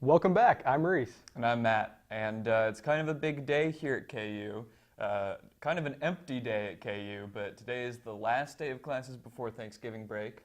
Welcome back. I'm Reese. And I'm Matt, and it's kind of a big day here at KU. Kind of an empty day at KU, but today is the last day of classes before Thanksgiving break.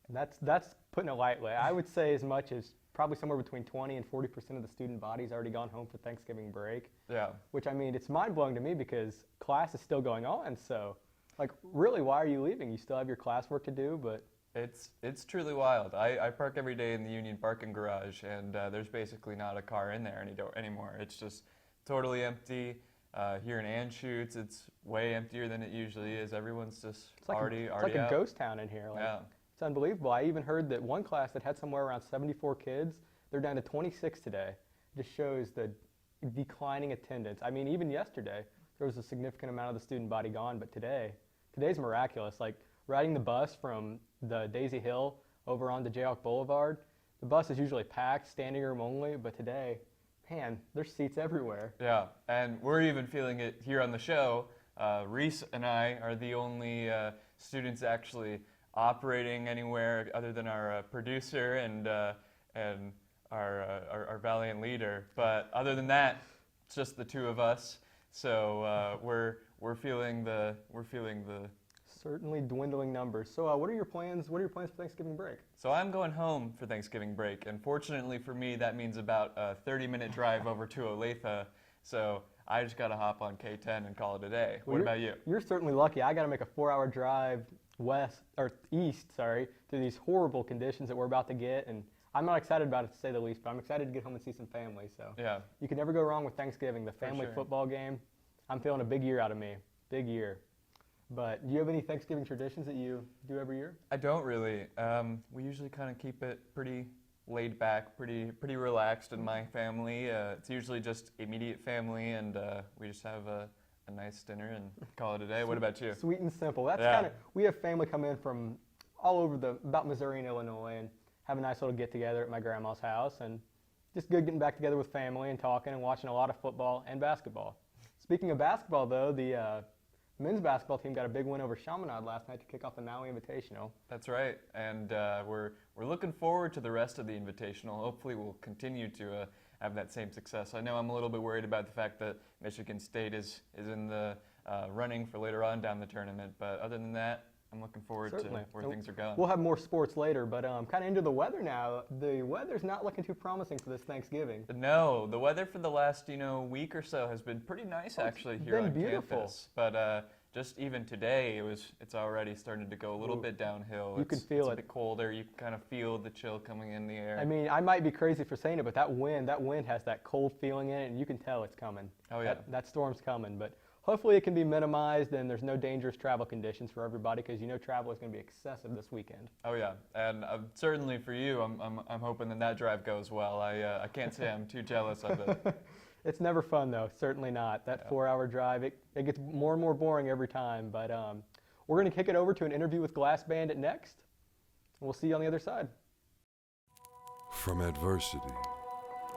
And that's putting it lightly. I would say as much as probably somewhere between 20 and 40% of the student body's already gone home for Thanksgiving break. Yeah. Which, I mean, it's mind-blowing to me because class is still going on. So, like, really, why are you leaving? You still have your classwork to do, but... It's truly wild. I park every day in the Union parking garage, and there's basically not a car in there anymore. It's just totally empty. Here in Anschutz, it's way emptier than it usually is. Everyone's just already It's like out. a ghost town in here. Like, yeah. It's unbelievable. I even heard that one class that had somewhere around 74 kids, they're down to 26 today. It just shows the declining attendance. I mean, even yesterday, there was a significant amount of the student body gone, but today's miraculous. Like, riding the bus from the Daisy Hill over onto Jayhawk Boulevard, the bus is usually packed, standing room only, but today, man, there's seats everywhere. Yeah, and we're even feeling it here on the show. Reese and I are the only students actually operating anywhere other than our producer and our valiant leader. But other than that, it's just the two of us. So we're feeling the certainly dwindling numbers. So what are your plans? What are your plans for Thanksgiving break? So I'm going home for Thanksgiving break, and fortunately for me, that means about a 30-minute drive over to Olathe. So I just got to hop on K10 and call it a day. What about you? You're certainly lucky. I got to make a 4-hour drive east, through these horrible conditions that we're about to get, and I'm not excited about it to say the least, but I'm excited to get home and see some family. So yeah, you can never go wrong with Thanksgiving. The family football game. I'm feeling a big year out of me. Big year. But do you have any Thanksgiving traditions that you do every year? I don't really. We usually kind of keep it pretty laid back, pretty relaxed in my family. It's usually just immediate family, and we just have a nice dinner and call it a day. What about you? Sweet and simple. That's kind of, we have family come in from all over about Missouri and Illinois, and have a nice little get together at my grandma's house, and just good getting back together with family and talking and watching a lot of football and basketball. Speaking of basketball, though, the men's basketball team got a big win over Chaminade last night to kick off the Maui Invitational. That's right, and we're looking forward to the rest of the Invitational. Hopefully we'll continue to have that same success. I know I'm a little bit worried about the fact that Michigan State is in the running for later on down the tournament, but other than that, I'm looking forward to where things are going. We'll have more sports later, but kind of into the weather now. The weather's not looking too promising for this Thanksgiving. No, the weather for the last week or so has been pretty nice actually here on campus. But just even today, it's already starting to go a little bit downhill. You can feel it. It's a bit colder. You can kind of feel the chill coming in the air. I mean, I might be crazy for saying it, but that wind has that cold feeling in it, and you can tell it's coming. Oh yeah. That storm's coming, but hopefully it can be minimized and there's no dangerous travel conditions for everybody, because travel is going to be excessive this weekend. Oh yeah, and certainly for you, I'm hoping that drive goes well. I can't say I'm too jealous of it. It's never fun though, certainly not. That 4-hour drive, it gets more and more boring every time. But we're going to kick it over to an interview with Glass Bandit next, and we'll see you on the other side. From adversity,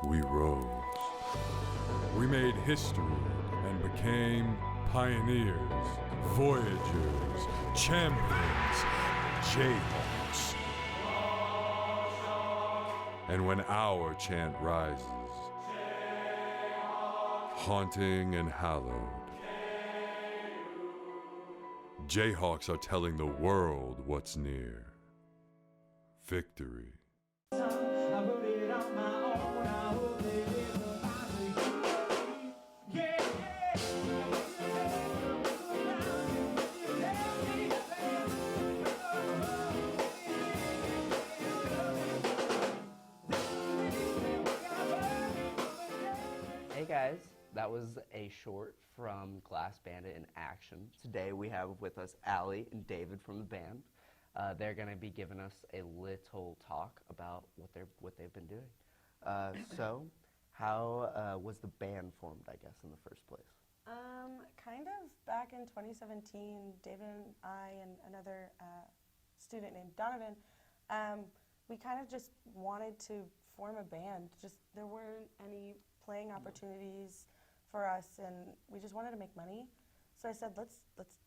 we rose. We made history and became pioneers, voyagers, champions, Jayhawks. And when our chant rises, haunting and hallowed, Jayhawks are telling the world what's near. Victory. Hey guys, that was a short from Glass Bandit in action. Today we have with us Allie and David from the band. They're going to be giving us a little talk about what they've been doing. So, how was the band formed, I guess, in the first place? Kind of back in 2017, David and I and another student named Donovan, we kind of just wanted to form a band. There weren't any playing opportunities for us, and we just wanted to make money. So I said, let's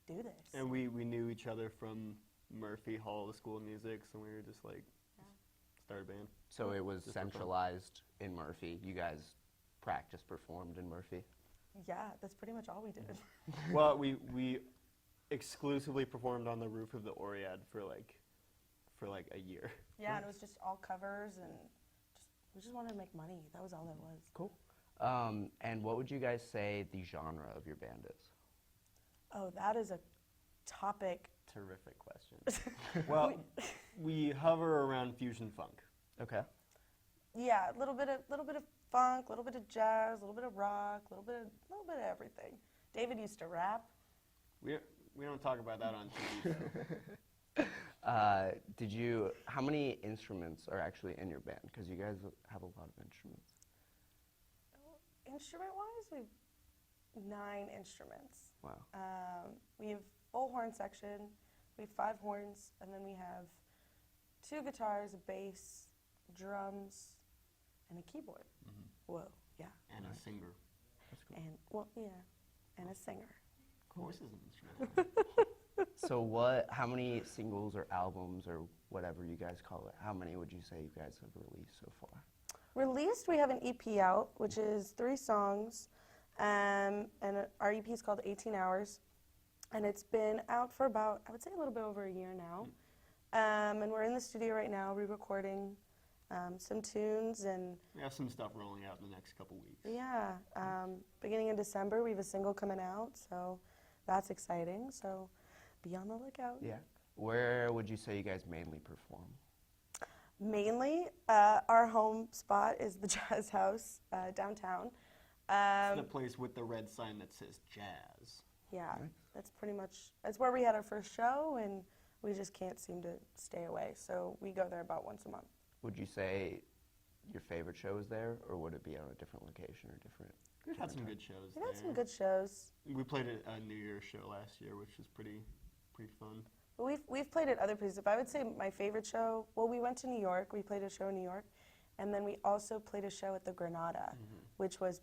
do this. And we knew each other from Murphy Hall, the School of Music, so we were just like, start a band. So it was Just for fun. centralized in Murphy. You guys performed in Murphy. Yeah, that's pretty much all we did. Well, we exclusively performed on the roof of the Oriad for like a year. Yeah, and it was just all covers, and we just wanted to make money. That was all that was. Cool. And what would you guys say the genre of your band is? Oh, that is a topic. Terrific question. Well, we hover around fusion funk. Okay. Yeah, a little bit of funk, a little bit of jazz, a little bit of rock, a little bit of everything. David used to rap. We don't talk about that on TV. So. How many instruments are actually in your band? Because you guys have a lot of instruments. Instrument-wise, we have 9 instruments. Wow. We have full horn section, we have 5 horns, and then we have 2 guitars, a bass, drums, and a keyboard. Mm-hmm. Whoa, yeah. And a singer. That's cool. And a singer. Voice is an instrument. So how many singles or albums or whatever you guys call it, how many would you say you guys have released so far? Released, we have an EP out, which is 3 songs, and our EP is called 18 Hours, and it's been out for about, I would say, a little bit over a year now. And we're in the studio right now re-recording some tunes, and We have some stuff rolling out in the next couple weeks. yeah, beginning in December we have a single coming out, so that's exciting, so be on the lookout. Yeah. Where would you say you guys mainly perform? Mainly, our home spot is the Jazz House downtown. It's the place with the red sign that says jazz. Yeah, Nice. that's where we had our first show, and we just can't seem to stay away, so we go there about once a month. Would you say your favorite show is there, or would it be on a different location or different? We've had some good shows We there. had some good shows. We played a New Year's show last year, which was pretty fun. But we've played at other places. If I would say my favorite show, well, we went to New York. We played a show in New York, and then we also played a show at the Granada, which was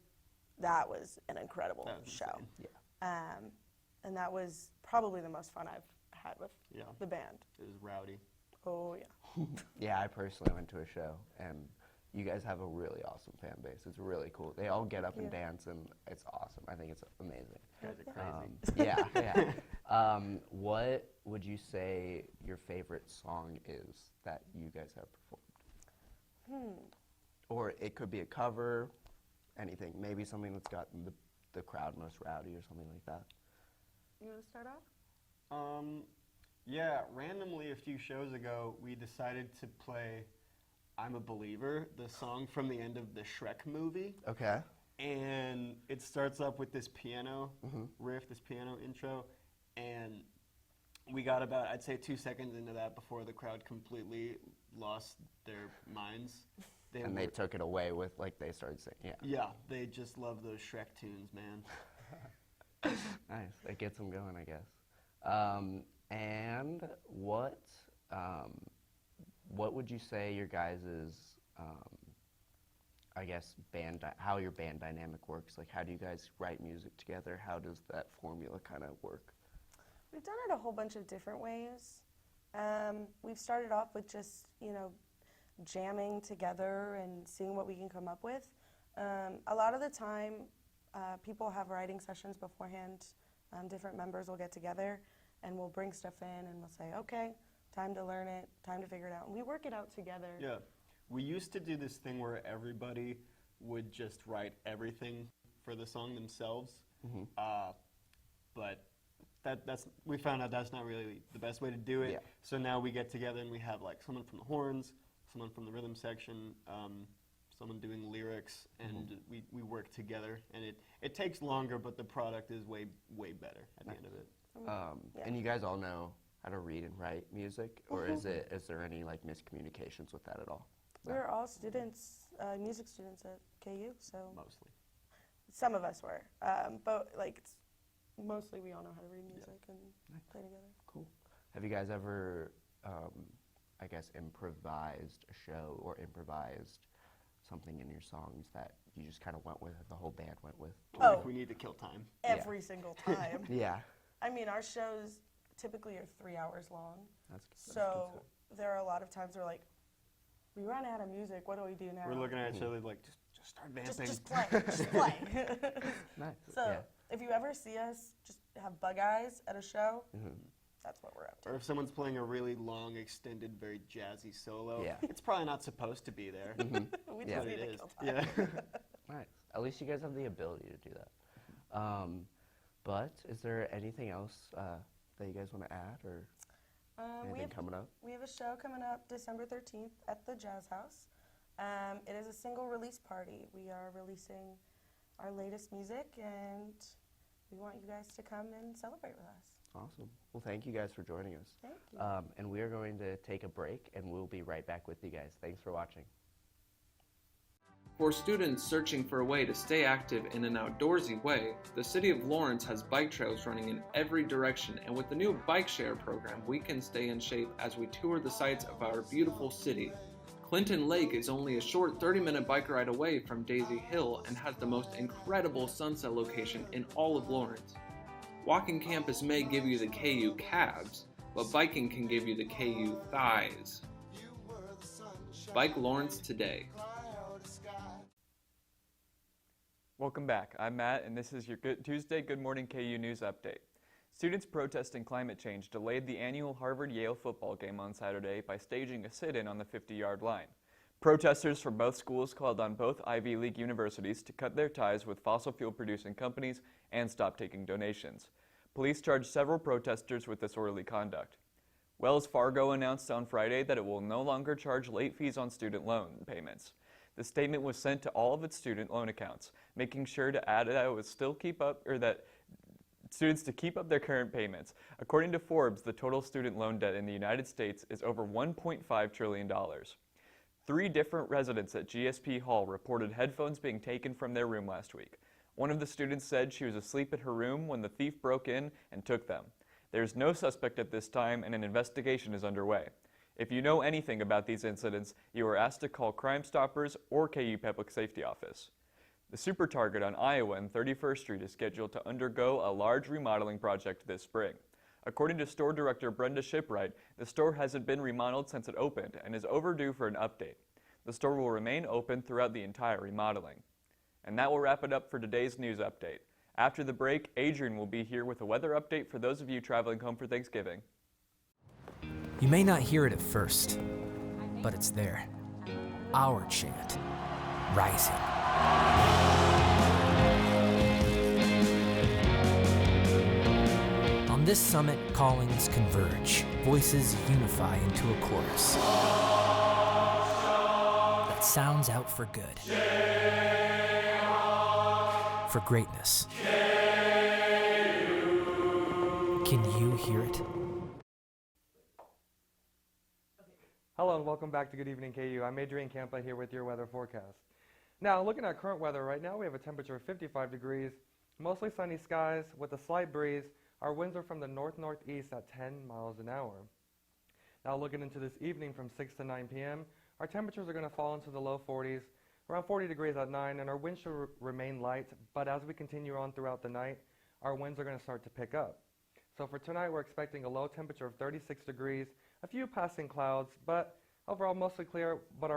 an incredible That was show. insane. Yeah. And that was probably the most fun I've had with Yeah, the band. it was rowdy. Oh yeah. Yeah, I personally went to a show, and you guys have a really awesome fan base. It's really cool. They all get up and you. dance, and it's awesome. I think it's amazing. You guys are crazy. Yeah. What would you say your favorite song is that you guys have performed? Or it could be a cover, anything. Maybe something that's gotten the crowd most rowdy or something like that. You want to start off? Yeah, randomly a few shows ago, we decided to play I'm a Believer, the song from the end of the Shrek movie. Okay. And it starts up with this piano riff, this piano intro, and we got about, I'd say, 2 seconds into that before the crowd completely lost their minds. They took it away with, like, they started singing. Yeah. Yeah, they just love those Shrek tunes, man. Nice. That gets them going, I guess. And what would you say your guys' I guess how your band dynamic works? Like, how do you guys write music together? How does that formula kind of work? We've done it a whole bunch of different ways. We've started off with just, jamming together and seeing what we can come up with. A lot of the time, people have writing sessions beforehand. Different members will get together and we'll bring stuff in and we'll say, okay, time to learn it, time to figure it out. And we work it out together. Yeah. We used to do this thing where everybody would just write everything for the song themselves. But we found out that's not really the best way to do it. Yeah. So now we get together and we have like someone from the horns, someone from the rhythm section, someone doing lyrics, and we work together. And it takes longer, but the product is way better at the end of it. And you guys all know how to read and write music, or is there any like miscommunications with that at all? We're all students, music students at KU, so Mostly. some of us were. But mostly we all know how to read music and play together. Cool. Have you guys ever, I guess, improvised a show or improvised something in your songs that you just kind of went with, the whole band went with? Oh. We need to kill time. Every single time. Yeah. I mean, our shows typically are 3 hours long. That's So there are a lot of times where we run out of music. What do we do now? We're looking at each other like, just start vamping. Just play. Just play. Nice. So yeah. if you ever see us just have bug eyes at a show, that's what we're up to. Or if someone's playing a really long, extended, very jazzy solo, Yeah. it's probably not supposed to be there. We Yeah. just But need it to is. kill time. Yeah. Nice. At least you guys have the ability to do that. But is there anything else that you guys want to add, or anything coming up? We have a show coming up December 13th at the Jazz House. It is a single release party. We are releasing our latest music, and we want you guys to come and celebrate with us. Awesome. Well, thank you guys for joining us. Thank you. And we are going to take a break, and we'll be right back with you guys. Thanks for watching. For students searching for a way to stay active in an outdoorsy way, the City of Lawrence has bike trails running in every direction, and with the new bike share program, we can stay in shape as we tour the sights of our beautiful city. Clinton Lake is only a short 30-minute bike ride away from Daisy Hill and has the most incredible sunset location in all of Lawrence. Walking campus may give you the KU calves, but biking can give you the KU thighs. Bike Lawrence today. Welcome back. I'm Matt, and this is your Tuesday Good Morning KU News Update. Students protesting climate change delayed the annual Harvard-Yale football game on Saturday by staging a sit-in on the 50-yard line. Protesters from both schools called on both Ivy League universities to cut their ties with fossil fuel-producing companies and stop taking donations. Police charged several protesters with disorderly conduct. Wells Fargo announced on Friday that it will no longer charge late fees on student loan payments. The statement was sent to all of its student loan accounts, making sure to add that it would still keep up, or that students to keep up their current payments. According to Forbes, the total student loan debt in the United States is over $1.5 trillion. 3 different residents at GSP Hall reported headphones being taken from their room last week. One of the students said she was asleep at her room when the thief broke in and took them. There is no suspect at this time, and an investigation is underway. If you know anything about these incidents, you are asked to call Crime Stoppers or KU Public Safety Office. The Super Target on Iowa and 31st Street is scheduled to undergo a large remodeling project this spring. According to store director Brenda Shipwright, the store hasn't been remodeled since it opened and is overdue for an update. The store will remain open throughout the entire remodeling. And that will wrap it up for today's news update. After the break, Adrian will be here with a weather update for those of you traveling home for Thanksgiving. You may not hear it at first, but it's there. Our chant, rising. On this summit, callings converge, voices unify into a chorus that sounds out for good, for greatness. Can you hear it? Hello and welcome back to Good Evening KU. I'm Adrian Campa here with your weather forecast. Now, looking at current weather right now, we have a temperature of 55 degrees, mostly sunny skies with a slight breeze. Our winds are from the north-northeast at 10 miles an hour. Now, looking into this evening from 6 to 9 p.m., our temperatures are going to fall into the low 40s, around 40 degrees at 9, and our winds should remain light, but as we continue on throughout the night, our winds are going to start to pick up. So for tonight, we're expecting a low temperature of 36 degrees, a few passing clouds, but overall mostly clear, but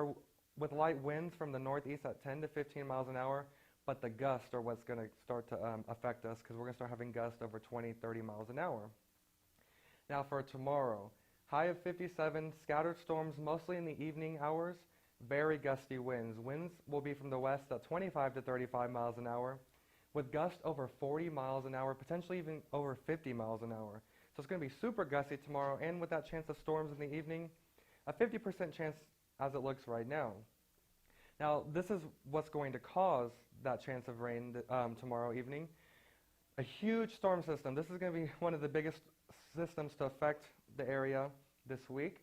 with light winds from the northeast at 10 to 15 miles an hour, but the gusts are what's going to start to affect us because we're going to start having gusts over 20, 30 miles an hour. Now for tomorrow, high of 57, scattered storms mostly in the evening hours, very gusty winds. Winds will be from the west at 25 to 35 miles an hour, with gusts over 40 miles an hour, potentially even over 50 miles an hour. So it's going to be super gusty tomorrow, and with that chance of storms in the evening, a 50% chance as it looks right now. Now, this is what's going to cause that chance of rain tomorrow evening. A huge storm system. This is going to be one of the biggest systems to affect the area this week.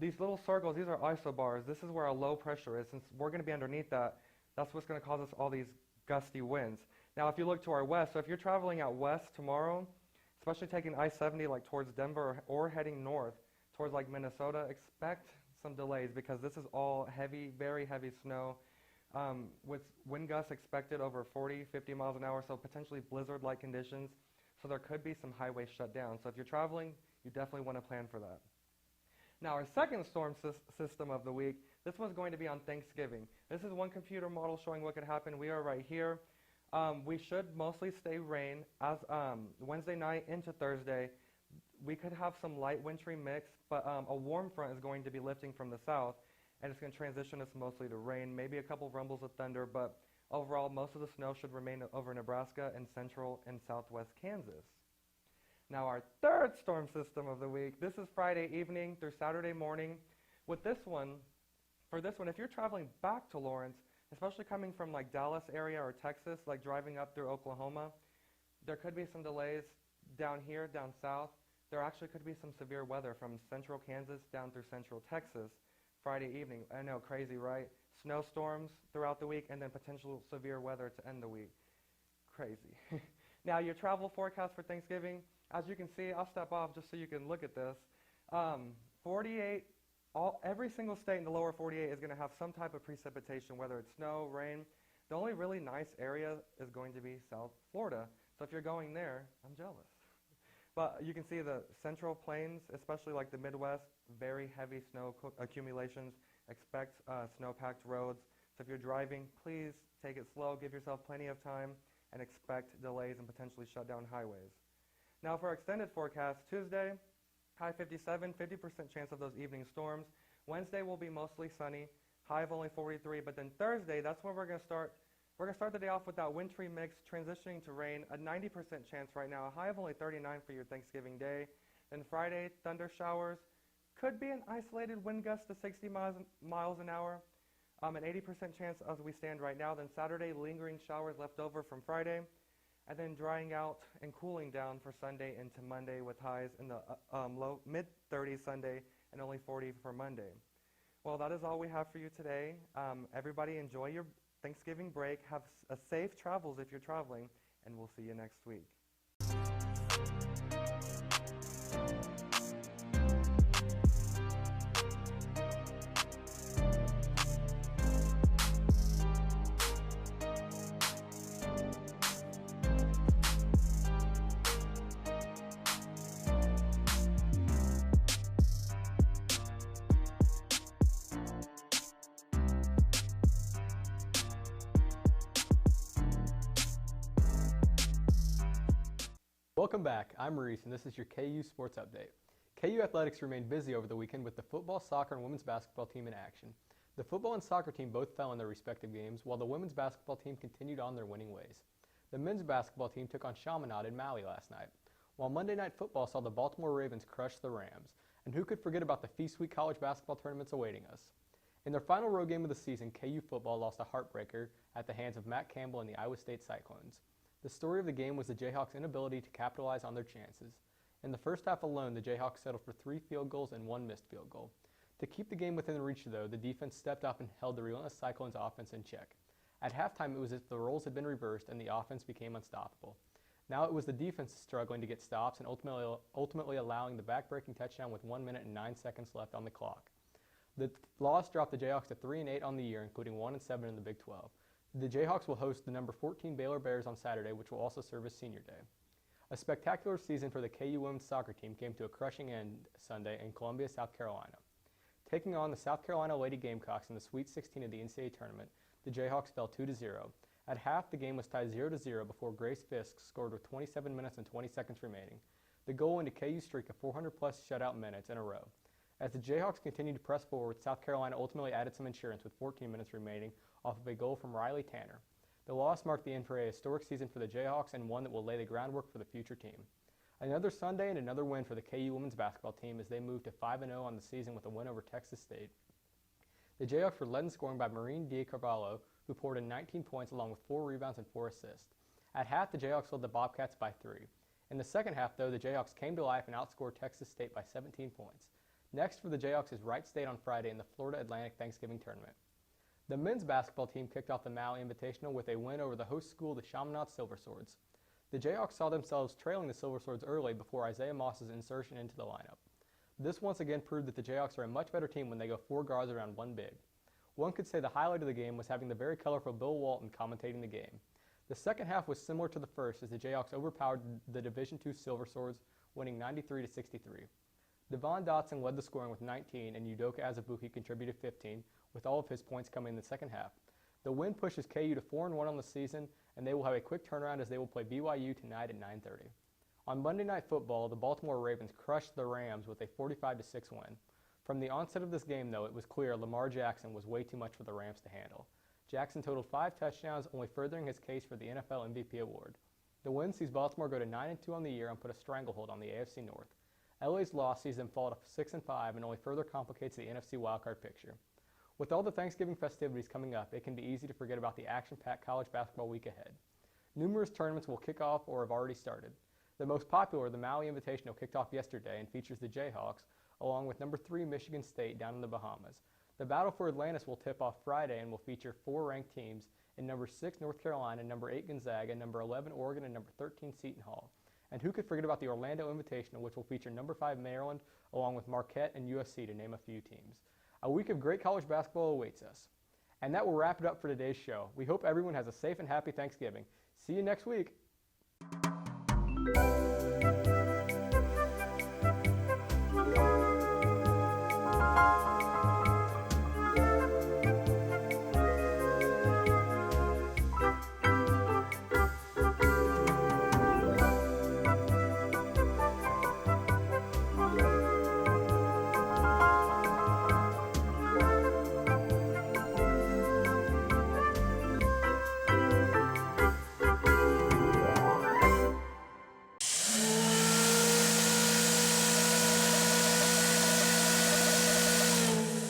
These little circles, these are isobars. This is where our low pressure is. Since we're going to be underneath that, that's what's going to cause us all these gusty winds. Now, if you look to our west, so if you're traveling out west tomorrow, especially taking I-70 like towards Denver or heading north towards like Minnesota, expect some delays because this is all heavy, very heavy snow with wind gusts expected over 40, 50 miles an hour, so potentially blizzard-like conditions. So there could be some highways shut down. So if you're traveling, you definitely want to plan for that. Now our second storm system of the week, this one's going to be on Thanksgiving. This is one computer model showing what could happen. We are right here. We should mostly stay rain as Wednesday night into Thursday. We could have some light wintry mix, but a warm front is going to be lifting from the south, and it's going to transition us mostly to rain, maybe a couple rumbles of thunder, but overall most of the snow should remain over Nebraska and central and southwest Kansas. Now our third storm system of the week, this is Friday evening through Saturday morning. With this one, if you're traveling back to Lawrence, especially coming from like Dallas area or Texas, like driving up through Oklahoma, there could be some delays down here, down south. There actually could be some severe weather from central Kansas down through central Texas Friday evening. I know, crazy, right? Snowstorms throughout the week and then potential severe weather to end the week. Crazy. Now your travel forecast for Thanksgiving, as you can see, I'll step off just so you can look at this. 48, every single state in the lower 48 is going to have some type of precipitation, whether it's snow, rain. The only really nice area is going to be South Florida. So if you're going there, I'm jealous. But you can see the central plains, especially like the Midwest, very heavy snow accumulations. Expect snow-packed roads. So if you're driving, please take it slow, give yourself plenty of time, and expect delays and potentially shut down highways. Now for our extended forecast, Tuesday, high 57, 50% chance of those evening storms. Wednesday will be mostly sunny, high of only 43, but then Thursday, that's when we're going to start the day off with that wintry mix, transitioning to rain, a 90% chance right now, a high of only 39 for your Thanksgiving day. Then Friday, thunder showers, could be an isolated wind gust to 60 miles an hour, an 80% chance as we stand right now. Then Saturday, lingering showers left over from Friday, and then drying out and cooling down for Sunday into Monday with highs in the low mid-30s Sunday and only 40 for Monday. Well, that is all we have for you today. Everybody enjoy your Thanksgiving break. Have a safe travels if you're traveling, and we'll see you next week. Welcome back. I'm Maurice, and this is your KU Sports Update. KU Athletics remained busy over the weekend with the football, soccer, and women's basketball team in action. The football and soccer team both fell in their respective games, while the women's basketball team continued on their winning ways. The men's basketball team took on Chaminade in Maui last night, while Monday Night Football saw the Baltimore Ravens crush the Rams. And who could forget about the Feast Week college basketball tournaments awaiting us? In their final road game of the season, KU football lost a heartbreaker at the hands of Matt Campbell and the Iowa State Cyclones. The story of the game was the Jayhawks' inability to capitalize on their chances. In the first half alone, the Jayhawks settled for 3 field goals and 1 missed field goal. To keep the game within reach, though, the defense stepped up and held the relentless Cyclones' offense in check. At halftime, it was as if the roles had been reversed and the offense became unstoppable. Now it was the defense struggling to get stops and ultimately allowing the back-breaking touchdown with 1 minute and 9 seconds left on the clock. The loss dropped the Jayhawks to 3-8 on the year, including 1-7 in the Big 12. The Jayhawks will host the number 14 Baylor Bears on Saturday, which will also serve as Senior Day. A spectacular season for the KU women's soccer team came to a crushing end Sunday in Columbia, South Carolina. Taking on the South Carolina Lady Gamecocks in the Sweet 16 of the NCAA tournament, the Jayhawks fell 2-0. At half, the game was tied 0-0 before Grace Fisk scored with 27 minutes and 20 seconds remaining. The goal ended KU's streak of 400-plus shutout minutes in a row. As the Jayhawks continued to press forward, South Carolina ultimately added some insurance with 14 minutes remaining off of a goal from Riley Tanner. The loss marked the end for a historic season for the Jayhawks and one that will lay the groundwork for the future team. Another Sunday and another win for the KU women's basketball team as they moved to 5-0 on the season with a win over Texas State. The Jayhawks were led in scoring by Marine Diacarvalho, who poured in 19 points along with 4 rebounds and 4 assists. At half, the Jayhawks led the Bobcats by 3. In the second half, though, the Jayhawks came to life and outscored Texas State by 17 points. Next for the Jayhawks is Wright State on Friday in the Florida Atlantic Thanksgiving Tournament. The men's basketball team kicked off the Maui Invitational with a win over the host school, the Chaminade Silver Swords. The Jayhawks saw themselves trailing the Silver Swords early before Isaiah Moss's insertion into the lineup. This once again proved that the Jayhawks are a much better team when they go 4 guards around 1 big. One could say the highlight of the game was having the very colorful Bill Walton commentating the game. The second half was similar to the first as the Jayhawks overpowered the Division II Silver Swords, winning 93-63. Devon Dotson led the scoring with 19, and Udoka Azubuike contributed 15, with all of his points coming in the second half. The win pushes KU to 4-1 on the season, and they will have a quick turnaround as they will play BYU tonight at 9:30. On Monday Night Football, the Baltimore Ravens crushed the Rams with a 45-6 win. From the onset of this game, though, it was clear Lamar Jackson was way too much for the Rams to handle. Jackson totaled 5 touchdowns, only furthering his case for the NFL MVP award. The win sees Baltimore go to 9-2 on the year and put a stranglehold on the AFC North. LA's loss sees them fall to 6-5 and only further complicates the NFC wildcard picture. With all the Thanksgiving festivities coming up, it can be easy to forget about the action-packed college basketball week ahead. Numerous tournaments will kick off or have already started. The most popular, the Maui Invitational, kicked off yesterday and features the Jayhawks, along with number 3 Michigan State down in the Bahamas. The battle for Atlantis will tip off Friday and will feature 4 ranked teams in number 6 North Carolina, number 8 Gonzaga, number 11 Oregon, and number 13 Seton Hall. And who could forget about the Orlando Invitational, which will feature number 5 Maryland, along with Marquette and USC, to name a few teams. A week of great college basketball awaits us. And that will wrap it up for today's show. We hope everyone has a safe and happy Thanksgiving. See you next week.